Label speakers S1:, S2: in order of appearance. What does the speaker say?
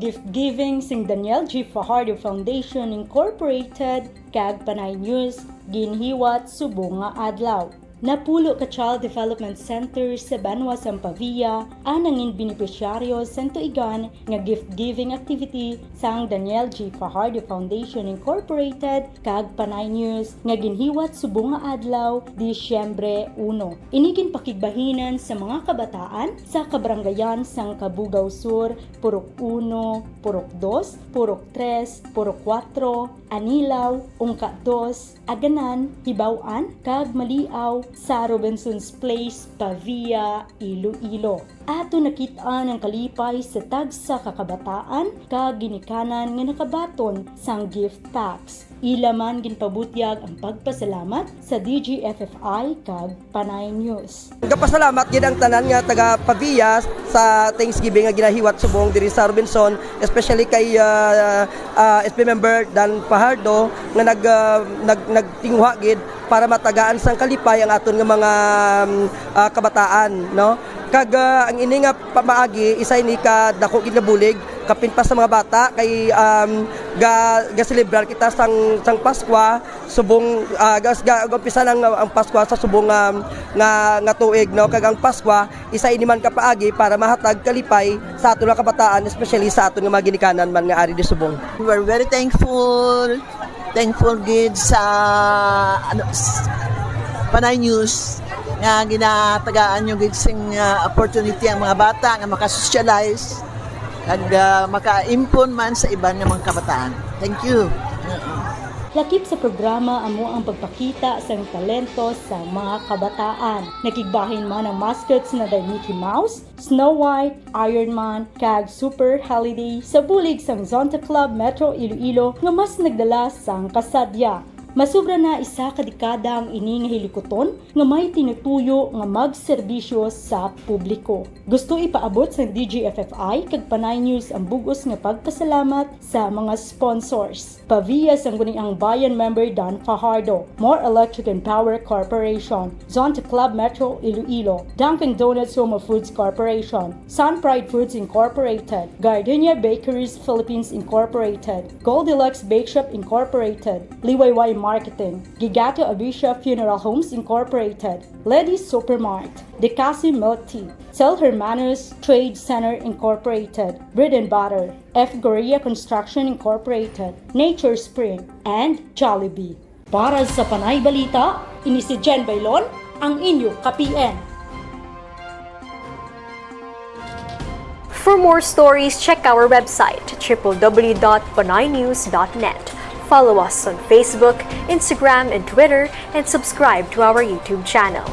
S1: gift-giving sing Daniel G. Fajardo Foundation Incorporated kag Panay News, ginhiwat subong nga adlaw. Napulo ka Child Development Center sa Banwa, Sampavia ang nangin benepisyaryo sa tuigan nga gift-giving activity sang Daniel G. Fajardo Foundation Incorporated kag Panay News nga ginhiwat subong nga adlaw Disyembre 1. Inigin pakigbahinan sa mga kabataan sa kabrangayan sang Kabugaw Sur, Purok 1, Purok 2, Purok 3, Purok 4, Anilaw, Ungka 2, Aganan, Hibaw-an, kag Maliaw sa Robinson's Place, Pavia, Iloilo. Ato nakita ng kalipay sa tagsa kakabataan kag ginikanan nga nakabaton sang gift packs. Ilaman ginpabutyag ang pagpasalamat sa DGFFI kag Panay News.
S2: Nagpasalamat gid ang tanan nga taga Pavia sa Thanksgiving nga ginahiwat subong diri sa Robinson, especially kay SP member Dan Fajardo nga nagtingwa gid para matagaan sang kalipay ang aton nga mga kabataan, no? Kag ang ini nga pamaagi isa ini ka dako gid nga bulig kapin pa sa mga bata kay ga celebrar kita sang Pasko subong umpisa lang ang Pasko sa subong nga tuig, no? Kag ang Pasko isa ini man ka paagi para mahatag kalipay sa aton nga kabataan, especially sa aton nga mga ginikanan man nga ari di subong.
S3: We are very thankful gid sa Panay News nga ginatagaan yung gid sing opportunity ang mga bata nga maka-socialize at maka-impon man sa iban nga mga kabataan. Thank you.
S1: Lakip sa programa amo ang pagpakita sa talento sa mga kabataan. Nakigbahin man ang mascots na day Mickey Mouse, Snow White, Iron Man, kag Super Holiday sa bulig sang Zonta Club Metro Iloilo nga mas nagdala sang kasadya. Masubra na isa ka dekada ang ini nga hilikoton nga may tinutuyo nga magserbisyo sa publiko. Gusto ipaabot sa DGFFI kag Panay News ang bugos nga pagpasalamat sa mga sponsors. Pavia sang ang bayan member Dan Fajardo, More Electric and Power Corporation, Zonta Club Metro Iloilo, Dunkin' Donuts Home Foods Corporation, Sun Pride Foods Incorporated, Gardenia Bakeries Philippines Incorporated, Goldilocks Bake Shop Incorporated, Liwayway Marketing, Gigato Abisha Funeral Homes Incorporated, Ladies Supermart, Decasi Milk Tea, Tel Hermanos Trade Center Incorporated, Bread and Butter, F. Goria Construction Incorporated, Nature Spring, and Jollibee. Para sa Panay Balita, ini si Jen Baylon, ang inyo ka-PN.
S4: For more stories, check our website www.panaynews.net. Follow us on Facebook, Instagram, and Twitter, and subscribe to our YouTube channel.